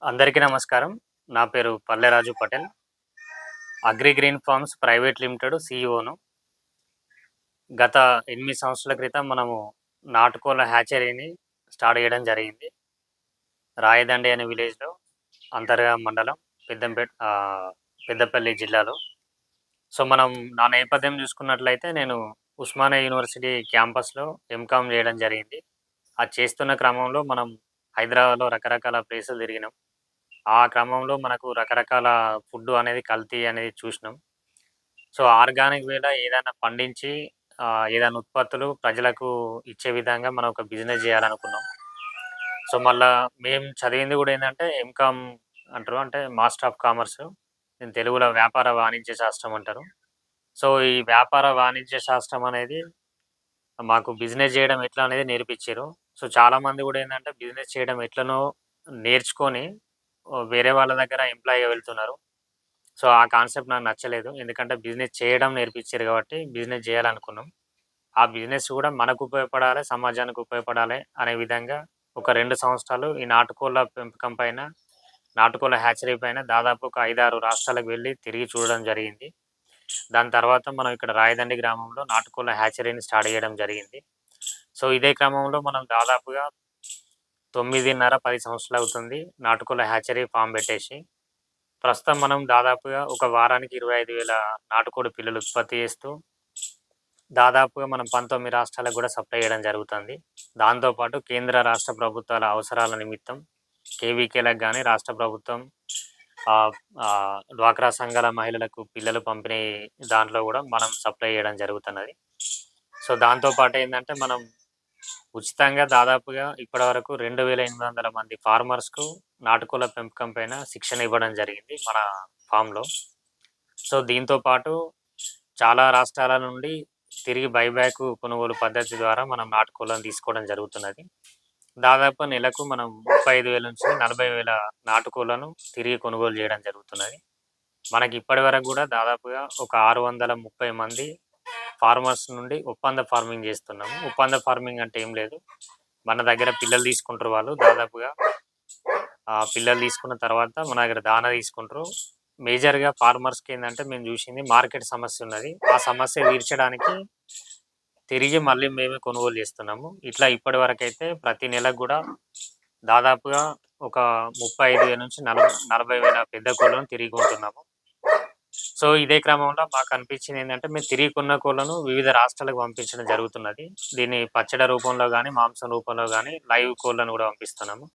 అందరికీ నమస్కారం. నా పేరు Palleraju Patel. Agri Green Farms Private Limited సీఈఓను. గత 8 సంవత్సరాల క్రితం మనము నాటుకోళ్ల హ్యాచరీని స్టార్ట్ చేయడం జరిగింది. రాయదండి అనే విలేజ్‌లో అంతర్గాం మండలం పెద్దపల్లి జిల్లాలో. సో, మనం నా నేపథ్యం చూసుకున్నట్లయితే నేను ఉస్మానియా యూనివర్సిటీ క్యాంపస్‌లో ఎంకామ్ చేయడం జరిగింది. అది చేస్తున్న క్రమంలో మనం హైదరాబాద్‌లో రకరకాల ప్లేసులు తిరిగినాం. ఆ క్రమంలో మనకు రకరకాల ఫుడ్డు అనేది కల్తీ అనేది చూసినాం. సో, ఆర్గానిక్ వేలో ఏదైనా పండించి ఏదైనా ఉత్పత్తులు ప్రజలకు ఇచ్చే విధంగా మనం ఒక బిజినెస్ జేయాలనుకున్నాం. సో, మళ్ళా మేము చదివింది గూడా ఏందంటే ఎంకామ్ అంటారు. అంటే మాస్టర్ ఆఫ్ కామర్స్. దీన్ని తెలుగులో వ్యాపార వాణిజ్య శాస్త్రం అంటారు. సో, ఈ వ్యాపార వాణిజ్య శాస్త్రం అనేది మాకు బిజినెస్ జేయడం ఎట్లా అనేది నేర్పిచ్చిర్రు. సో, చాలామంది గూడా ఏందంటే బిజినెస్ చేయడం ఎట్లనో నేర్చుకొని వేరే వాళ్ళ దగ్గర ఎంప్లాయ్‌గా వెళ్తున్నారు. సో, ఆ కాన్సెప్ట్ నాకు నచ్చలేదు. ఎందుకంటే బిజినెస్ చేయడం నేర్పించిర్రు గాబట్టి బిజినెస్ జేయాలనుకున్నాం. ఆ బిజినెస్ గూడా మనకు ఉపయోగపడాలి, సమాజానికి ఉపయోగపడాలి అనే విధంగా ఒక 2 సంవత్సరాలు ఈ నాటుకోళ్ల పెంపకం పైన, నాటుకోళ్ల హ్యాచరీ పైన దాదాపు ఒక 5, 6 రాష్ట్రాలకు వెళ్లి తిరిగి చూడడం జరిగింది. దాని తర్వాత మనం ఇక్కడ రాయదండి గ్రామంలో నాటుకోళ్ల హ్యాచరీని స్టార్ట్ చేయడం జరిగింది. సో, ఇదే క్రమంలో మనం దాదాపుగా 9:30, 10 సంవత్సరాలవుతుంది నాటుకోళ్ల హ్యాచరీ ఫార్మ్ బెట్టేసి. ప్రస్తుతం మనం దాదాపుగా ఒక వారానికి 25,000 నాటుకోడి పిల్లలు ఉత్పత్తి చేస్తూ, దాదాపుగా మనం 19 రాష్ట్రాలకు గూడా సప్లై చేయడం జరుగుతుంది. దాంతో పాటు కేంద్ర, రాష్ట్ర ప్రభుత్వాల అవసరాల నిమిత్తం కేవీకేలకు గాని రాష్ట్ర ప్రభుత్వం ఆహ్, డ్వాక్రా సంఘాల మహిళలకు పిల్లలు పంపిణీ దాంట్లో గూడా మనం సప్లై చేయడం జరుగుతున్నది. సో, దాంతో పాటేందంటే మనం ఉచితంగా దాదాపుగా ఇప్పటివరకు 2,800 మంది ఫార్మర్స్‌కు నాటుకోళ్ల పెంపకం పైన శిక్షణ ఇవ్వడం జరిగింది మన ఫామ్‌లో. సో, దీంతో పాటు చాలా రాష్ట్రాల నుండి తిరిగి బైబ్యాక్ కొనుగోలు పద్ధతి ద్వారా మనం నాటుకోళ్లను తీసుకోవడం జరుగుతున్నది. దాదాపు నెలకు మనం 35,000-40,000 నాటుకోళ్లను తిరిగి కొనుగోలు చేయడం జరుగుతున్నది. మనకి ఇప్పటివరకు గూడా దాదాపుగా ఒక 630 మంది ఫార్మర్స్ నుండి ఒప్పంద ఫార్మింగ్ జేస్తున్నాము. ఒప్పంద ఫార్మింగ్ అంటే ఏం లేదు. మన దగ్గర పిల్లలు తీసుకుంటారు వాళ్ళు దాదాపుగా. పిల్లలు తీసుకున్న తర్వాత మన దగ్గర దానా తీసుకుంటారు. మేజర్‌గా ఫార్మర్స్‌కేందంటే మేము జూశింది మార్కెట్ సమస్యున్నది. ఆ సమస్య తీర్చడానికి తిరిగి మళ్ళీ మేమే కొనుగోలు జేస్తున్నాము. ఇట్లా ఇప్పటివరకైతే ప్రతి నెలకు గూడా దాదాపుగా ఒక 35,000-40,000 పెద్ద కోళ్లను తిరిగి కొంటున్నాము. సో, ఇదే క్రమంలో మాకనిపించిందేందంటే మేము తిరిగి కొన్న కోళ్లను వివిధ రాష్ట్రాలకు పంపించడం జరుగుతున్నది. దీన్ని పచ్చడ రూపంలో గాని, మాంసం రూపంలో గాని లైవ్ కోళ్లను గూడా పంపిస్తున్నాము.